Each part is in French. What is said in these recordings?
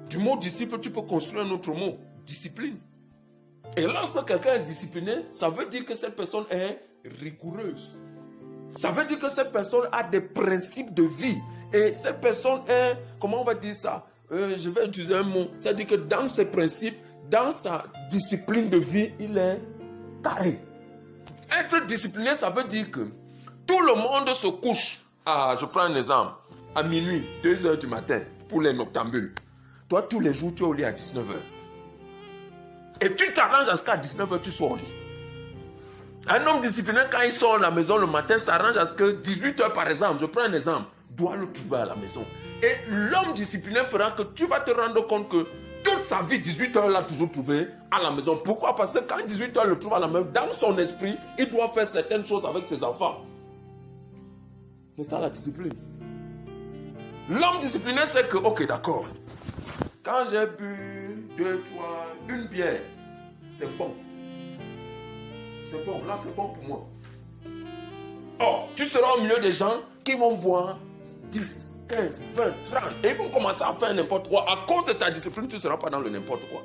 Du mot disciple, tu peux construire un autre mot, discipline. Et lorsque quelqu'un est discipliné, ça veut dire que cette personne est rigoureuse. Ça veut dire que cette personne a des principes de vie. Et cette personne est, comment on va dire ça? Je vais utiliser un mot. C'est-à-dire que dans ses principes, dans sa discipline de vie, il est carré. Être discipliné, ça veut dire que tout le monde se couche, je prends un exemple, à minuit, 2h du matin, pour les noctambules. Toi, tous les jours, tu es au lit à 19h. Et tu t'arranges à ce qu'à 19h, tu sois au lit. Un homme discipliné, quand il sort de la maison le matin, s'arrange à ce que 18h, par exemple, je prends un exemple, doit le trouver à la maison. Et l'homme discipliné fera que tu vas te rendre compte que toute sa vie, 18h, l'a toujours trouvé à la maison. Pourquoi? Parce que quand 18h le trouve à la maison, dans son esprit, il doit faire certaines choses avec ses enfants. C'est ça la discipline. L'homme discipliné sait que, ok, d'accord, quand j'ai bu 2, 3, une bière, c'est bon. C'est bon, là c'est bon pour moi. Or, tu seras au milieu des gens qui vont boire 10, 15, 20, 30 et ils vont commencer à faire n'importe quoi. À cause de ta discipline, tu ne seras pas dans le n'importe quoi.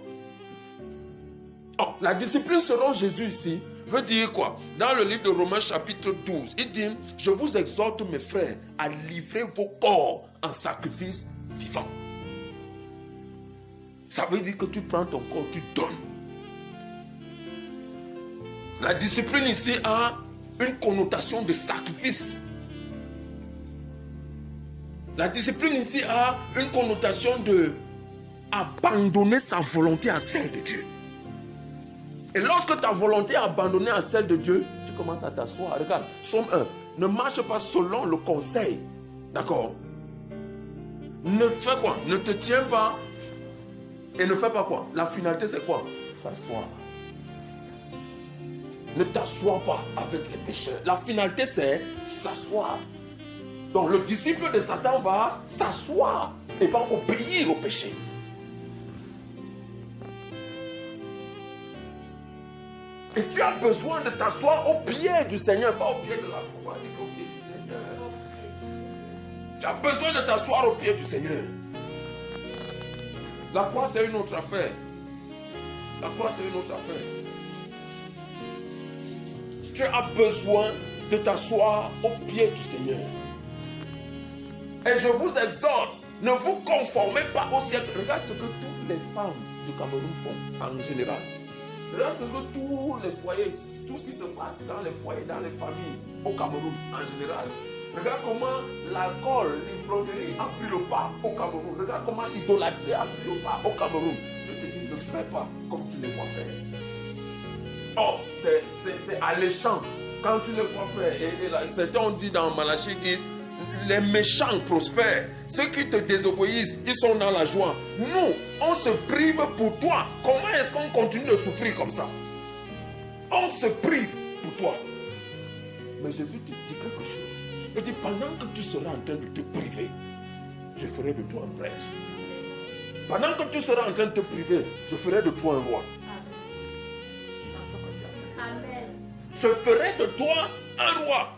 Or, la discipline selon Jésus ici veut dire quoi? Dans le livre de Romains chapitre 12, il dit, je vous exhorte mes frères à livrer vos corps en sacrifice vivant. Ça veut dire que tu prends ton corps, tu donnes. La discipline ici a une connotation de sacrifice. La discipline ici a une connotation de abandonner sa volonté à celle de Dieu. Et lorsque ta volonté est abandonnée à celle de Dieu, tu commences à t'asseoir. Regarde, Psaume 1, ne marche pas selon le conseil. D'accord? Ne fais quoi? Ne te tiens pas et ne fais pas quoi? La finalité c'est quoi? S'asseoir. Ne t'assois pas avec les pécheurs. La finalité, c'est s'asseoir. Donc, le disciple de Satan va s'asseoir et va obéir au péché. Et tu as besoin de t'asseoir au pied du Seigneur, pas au pied de la croix, mais au pied du Seigneur. Tu as besoin de t'asseoir au pied du Seigneur. La croix, c'est une autre affaire. La croix, c'est une autre affaire. Tu as besoin de t'asseoir au pied du Seigneur. Et je vous exhorte, ne vous conformez pas au siècle. Regarde ce que toutes les femmes du Cameroun font en général. Regarde ce que tous les foyers, tout ce qui se passe dans les foyers, dans les familles au Cameroun en général. Regarde comment l'alcool, l'ivrognerie a pris le pas au Cameroun. Regarde comment l'idolâtrie a pris le pas au Cameroun. Je te dis, ne fais pas comme tu les vois faire. Oh, c'est alléchant quand tu le vois faire. Et là, certains ont dit dans Malachie 10, les méchants prospèrent. Ceux qui te désobéissent, ils sont dans la joie. Nous, on se prive pour toi. Comment est-ce qu'on continue de souffrir comme ça? On se prive pour toi. Mais Jésus te dit quelque chose. Il dit, pendant que tu seras en train de te priver, je ferai de toi un prêtre. Pendant que tu seras en train de te priver, je ferai de toi un roi. Je ferai de toi un roi.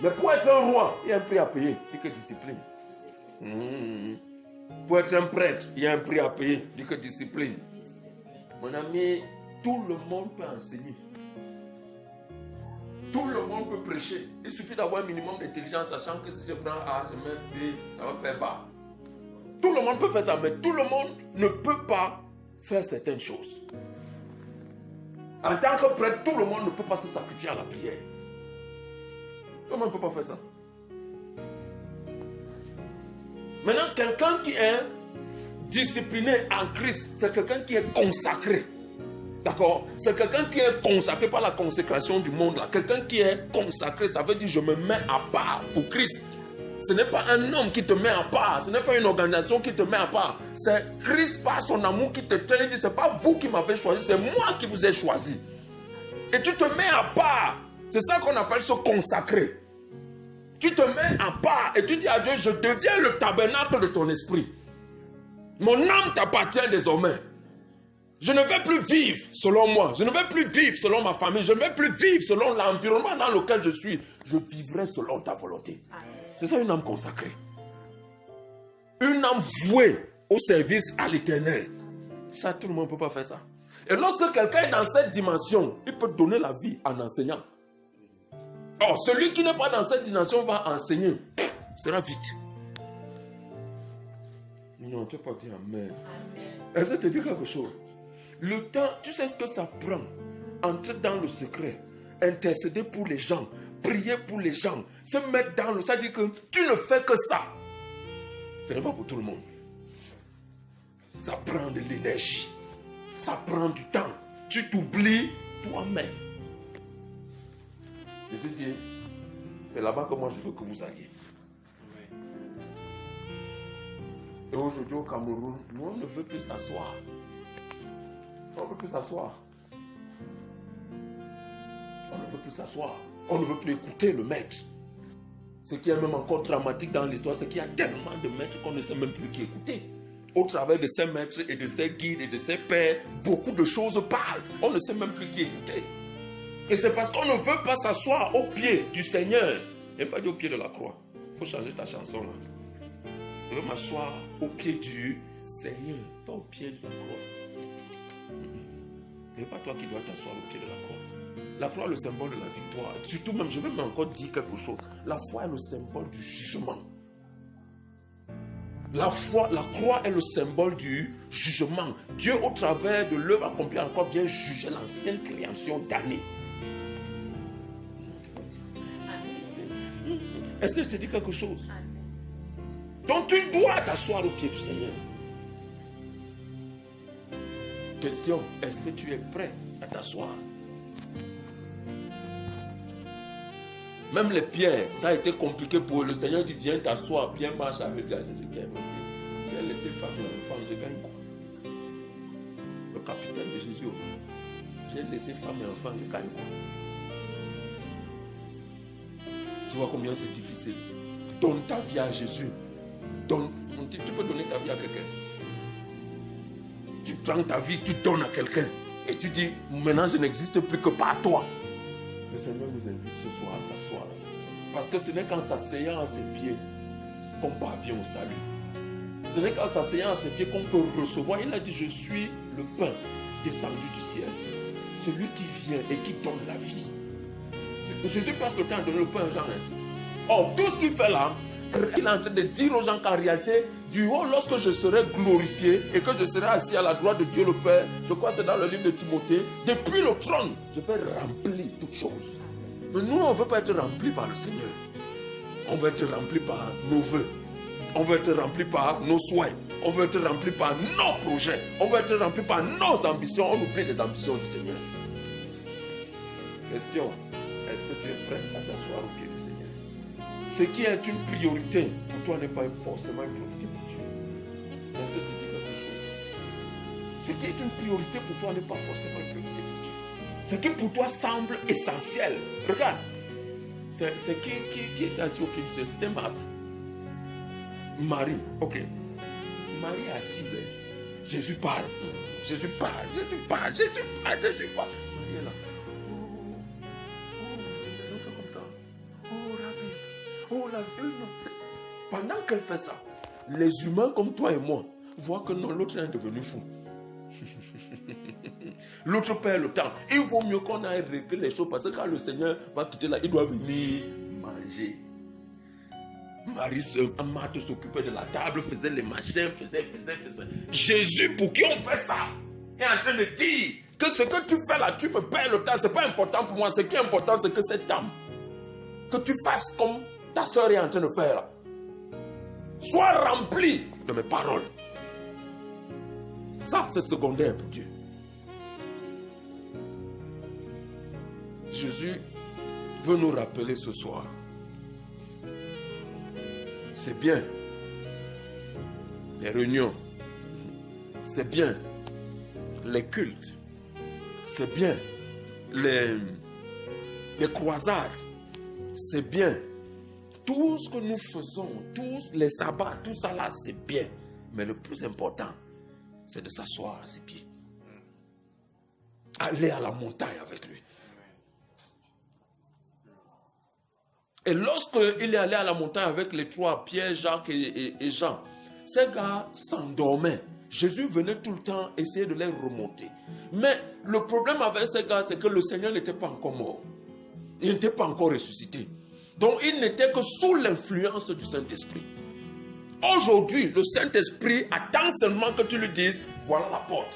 Mais pour être un roi, il y a un prix à payer. Dis que discipline. Pour être un prêtre, il y a un prix à payer. Dis que discipline. Mon ami, tout le monde peut enseigner. Tout le monde peut prêcher. Il suffit d'avoir un minimum d'intelligence, sachant que si je prends A, je mets B, ça va faire bas. Tout le monde peut faire ça, mais tout le monde ne peut pas faire certaines choses. En tant que prêtre, tout le monde ne peut pas se sacrifier à la prière. Tout le monde ne peut pas faire ça. Maintenant, quelqu'un qui est discipliné en Christ, c'est quelqu'un qui est consacré. D'accord? C'est quelqu'un qui est consacré par la consécration du monde là. Quelqu'un qui est consacré, ça veut dire je me mets à part pour Christ. Ce n'est pas un homme qui te met à part. Ce n'est pas une organisation qui te met à part. C'est Christ par son amour qui te tient. Il dit, ce n'est pas vous qui m'avez choisi, c'est moi qui vous ai choisi. Et tu te mets à part. C'est ça qu'on appelle se consacrer. Tu te mets à part et tu dis à Dieu, je deviens le tabernacle de ton esprit. Mon âme t'appartient désormais. Je ne vais plus vivre selon moi. Je ne vais plus vivre selon ma famille. Je ne vais plus vivre selon l'environnement dans lequel je suis. Je vivrai selon ta volonté. C'est ça une âme consacrée. une âme vouée au service à l'Éternel. Ça, tout le monde ne peut pas faire ça. Et lorsque quelqu'un est dans cette dimension, il peut donner la vie en enseignant. Or, celui qui n'est pas dans cette dimension va enseigner. Sera vite. Non, tu ne peux pas dire Amen. Est-ce que je te dis quelque chose? Le temps, tu sais ce que ça prend? Entrer dans le secret, intercéder pour les gens, prier pour les gens, se mettre dans le... Ça dit que tu ne fais que ça. Ce n'est pas pour tout le monde. Ça prend de l'énergie. Ça prend du temps. Tu t'oublies toi-même. Je dis, c'est là-bas que moi je veux que vous alliez. Et aujourd'hui au Cameroun, nous on ne veut plus s'asseoir. On ne veut plus s'asseoir. On ne veut plus s'asseoir. On ne veut plus écouter le maître. Ce qui est même encore dramatique dans l'histoire, c'est qu'il y a tellement de maîtres qu'on ne sait même plus qui écouter. Au travers de ces maîtres et de ces guides et de ces pères, beaucoup de choses parlent. On ne sait même plus qui écouter. Et c'est parce qu'on ne veut pas s'asseoir au pied du Seigneur. Et pas dire au pied de la croix. Il faut changer ta chanson là. Je veux m'asseoir au pied du Seigneur, pas au pied de la croix. Ce n'est pas toi qui dois t'asseoir au pied de la croix. La croix est le symbole de la victoire. Surtout même, je vais encore dire quelque chose. La foi est le symbole du jugement. La croix est le symbole du jugement. Dieu, au travers de l'œuvre accomplie encore, vient juger l'ancienne création damnée. Est-ce que je te dis quelque chose? Donc tu dois t'asseoir au pied du Seigneur. Question, est-ce que tu es prêt à t'asseoir? Même les pierres, ça a été compliqué pour eux. Le Seigneur dit, viens t'asseoir. Pierre marche avec Dieu. Jésus qui a inventé. Il a laissé femme et enfant, je gagne quoi? Le capitaine de Jésus. J'ai laissé femme et enfant, je gagne quoi? Tu vois combien c'est difficile. Donne ta vie à Jésus. Tu peux donner ta vie à quelqu'un. Tu prends ta vie, tu donnes à quelqu'un. Et tu dis, maintenant je n'existe plus que par toi. Le Seigneur nous invite ce soir à s'asseoir. Parce que ce n'est qu'en s'asseyant à ses pieds qu'on parvient au salut. Ce n'est qu'en s'asseyant à ses pieds qu'on peut recevoir. Il a dit, je suis le pain descendu du ciel. Celui qui vient et qui donne la vie. Jésus passe le temps à donner le pain aux gens. Or, tout ce qu'il fait là, il est en train de dire aux gens qu'en réalité, du haut, lorsque je serai glorifié et que je serai assis à la droite de Dieu le Père, je crois que c'est dans le livre de Timothée, depuis le trône, je vais remplir toutes choses. Mais nous, on ne veut pas être remplis par le Seigneur. On veut être remplis par nos vœux. On veut être remplis par nos souhaits. On veut être remplis par nos projets. On veut être remplis par nos ambitions. On oublie les ambitions du Seigneur. Question, est-ce que tu es prêt à t'asseoir au pied du Seigneur? Ce qui est une priorité pour toi n'est pas forcément une priorité pour Dieu. Est-ce que tu dis quelque chose? Ce qui est une priorité pour toi n'est pas forcément une priorité pour Dieu. Ce qui pour toi semble essentiel. Regarde. C'est qui est assis au pied du Seigneur? C'était Marthe. Marie. Ok. Marie est assise. Jésus parle. Jésus parle. Jésus parle. Jésus parle. Jésus parle. Marie est là. Oh, la vie. Pendant qu'elle fait ça, les humains comme toi et moi voient que non, l'autre est devenu fou. L'autre perd le temps. Il vaut mieux qu'on aille régler les choses parce que quand le Seigneur va quitter là, il doit venir manger. Marie, Marthe s'occupait de la table, faisait les machins, faisait. Jésus, pour qui on fait ça, est en train de dire que ce que tu fais là, tu me perds le temps. Ce n'est pas important pour moi. Ce qui est important, c'est que cette âme, que tu fasses comme ta soeur est en train de faire là. Sois rempli de mes paroles. Ça, c'est secondaire pour Dieu. Jésus veut nous rappeler ce soir. C'est bien les réunions. C'est bien les cultes. C'est bien les croisades. C'est bien. Tout ce que nous faisons, tous les sabbats, tout ça là, c'est bien. Mais le plus important, c'est de s'asseoir à ses pieds. Aller à la montagne avec lui. Et lorsqu'il est allé à la montagne avec les trois, Pierre, Jacques et Jean, ces gars s'endormaient. Jésus venait tout le temps essayer de les remonter. Mais le problème avec ces gars, c'est que le Seigneur n'était pas encore mort. Il n'était pas encore ressuscité. Donc, il n'était que sous l'influence du Saint-Esprit. Aujourd'hui, le Saint-Esprit attend seulement que tu lui dises, voilà la porte.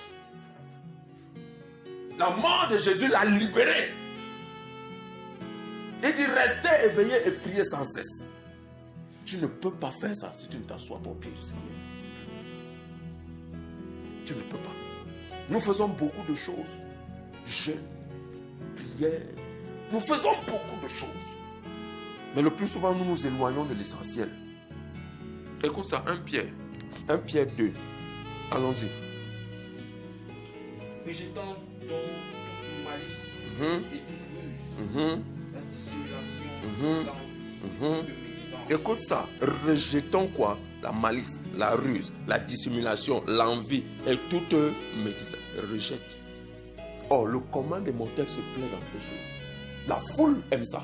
La mort de Jésus l'a libéré. Il dit, restez éveillés et priez sans cesse. Tu ne peux pas faire ça si tu ne t'assois pas au pied du Seigneur. Tu ne peux pas. Nous faisons beaucoup de choses. Jeûne, prière. Nous faisons beaucoup de choses. Mais le plus souvent, nous nous éloignons de l'essentiel. Écoute ça, 1 Pierre 2. Allons-y. Rejetant donc toute malice et toute ruse, la dissimulation, l'envie, le médisant. Écoute ça, rejetons quoi? La malice, la ruse, la dissimulation, l'envie et toute médisance. Rejette. Oh, le commun des mortels se plaît dans ces choses. La foule aime ça.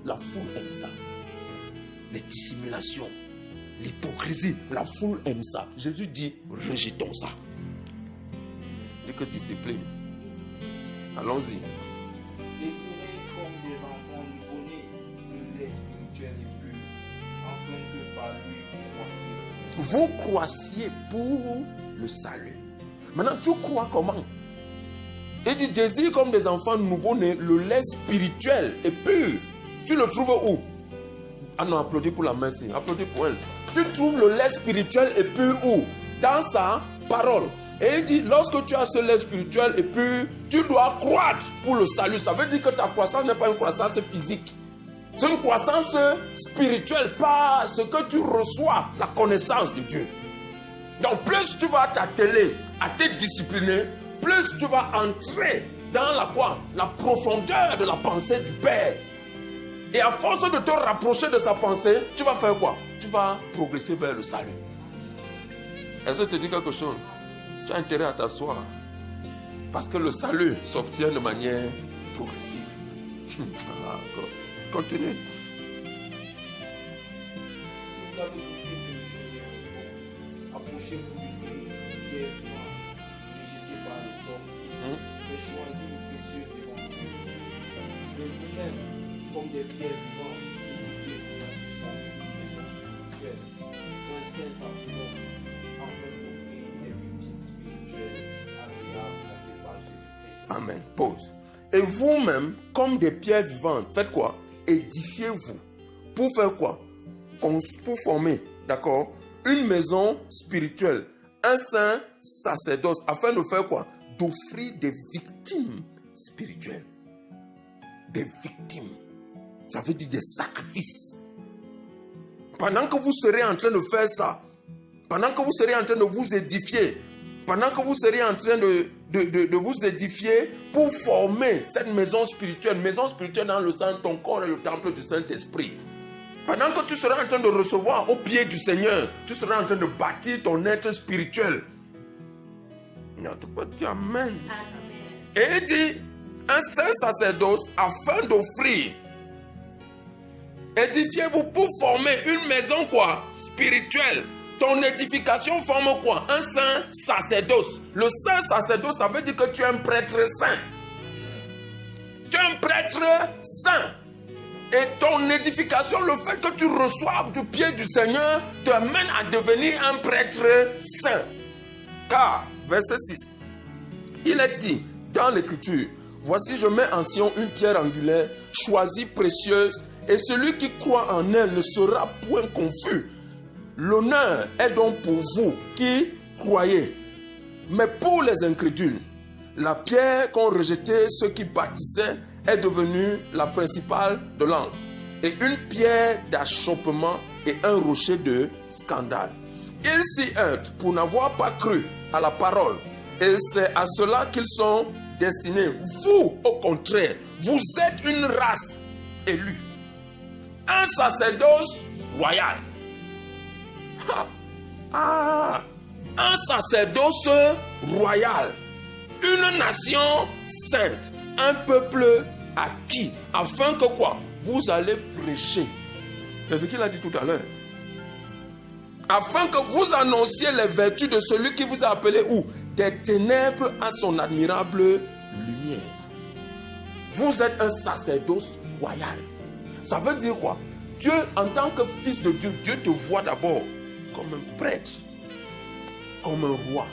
La foule aime ça. Les dissimulations, l'hypocrisie, la foule aime ça. Jésus dit, rejetons ça. Dis que discipline. Allons-y. Désirez comme des enfants nouveau-nés le lait spirituel et pur, afin que par lui Vous croissiez pour le salut. Maintenant, tu crois comment? Il dit, désire comme des enfants nouveau-nés le lait spirituel et pur. Tu le trouves où? Ah non, applaudis pour la merci. Applaudis pour elle. Tu trouves le lait spirituel et pur où? Dans sa parole. Et il dit, lorsque tu as ce lait spirituel et pur, tu dois croître pour le salut. Ça veut dire que ta croissance n'est pas une croissance physique. C'est une croissance spirituelle, pas ce que tu reçois, la connaissance de Dieu. Donc plus tu vas t'atteler à te discipliner, plus tu vas entrer dans la profondeur de la pensée du Père. Et à force de te rapprocher de sa pensée, tu vas faire quoi? Tu vas progresser vers le salut. Est-ce que je te dis quelque chose? Tu as intérêt à t'asseoir. Parce que le salut s'obtient de manière progressive. Continue. Si vous avez goûté que le Seigneur est bon, approchez-vous de lui, qui est vivant, rejeté par les hommes, et choisis le précieux devant Dieu. Mais vous-même, comme des pierres vivantes, édifiez pour la puissance de spirituelle, un saint sacerdoce, afin d'offrir des victimes spirituelles agréables à Dieu par Jésus-Christ. Amen. Pause. Et vous-même, comme des pierres vivantes, faites quoi? Édifiez-vous. Pour faire quoi? Pour former, d'accord, une maison spirituelle, un saint sacerdoce, afin de faire quoi? D'offrir des victimes spirituelles. Des victimes. Ça veut dire des sacrifices. Pendant que vous serez en train de faire ça, pendant que vous serez en train de vous édifier, pendant que vous serez en train de vous édifier pour former cette maison spirituelle dans le sang, ton corps est le temple du Saint-Esprit. Pendant que tu seras en train de recevoir au pied du Seigneur, tu seras en train de bâtir ton être spirituel. Amen. Et il dit, un saint sacerdoce afin d'offrir. Édifiez-vous pour former une maison quoi? Spirituelle. Ton édification forme quoi? Un saint sacerdoce. Le saint sacerdoce, ça veut dire que tu es un prêtre saint. Tu es un prêtre saint. Et ton édification, le fait que tu reçoives du pied du Seigneur, te mène à devenir un prêtre saint. Car, verset 6, il est dit dans l'Écriture, voici je mets en Sion une pierre angulaire, choisie, précieuse, et celui qui croit en elle ne sera point confus. L'honneur est donc pour vous qui croyez. Mais pour les incrédules, la pierre qu'ont rejetée ceux qui bâtissaient est devenue la principale de l'angle, et une pierre d'achoppement et un rocher de scandale. Ils s'y heurtent pour n'avoir pas cru à la parole, et c'est à cela qu'ils sont destinés. Vous, au contraire, vous êtes une race élue, un sacerdoce royal. Un sacerdoce royal, une nation sainte, un peuple acquis, afin que quoi? Vous allez prêcher. C'est ce qu'il a dit tout à l'heure. afin que vous annonciez les vertus de celui qui vous a appelé où? Des ténèbres à son admirable lumière. Vous êtes un sacerdoce royal. Ça veut dire quoi? Dieu, en tant que fils de Dieu, Dieu te voit d'abord comme un prêtre, comme un roi.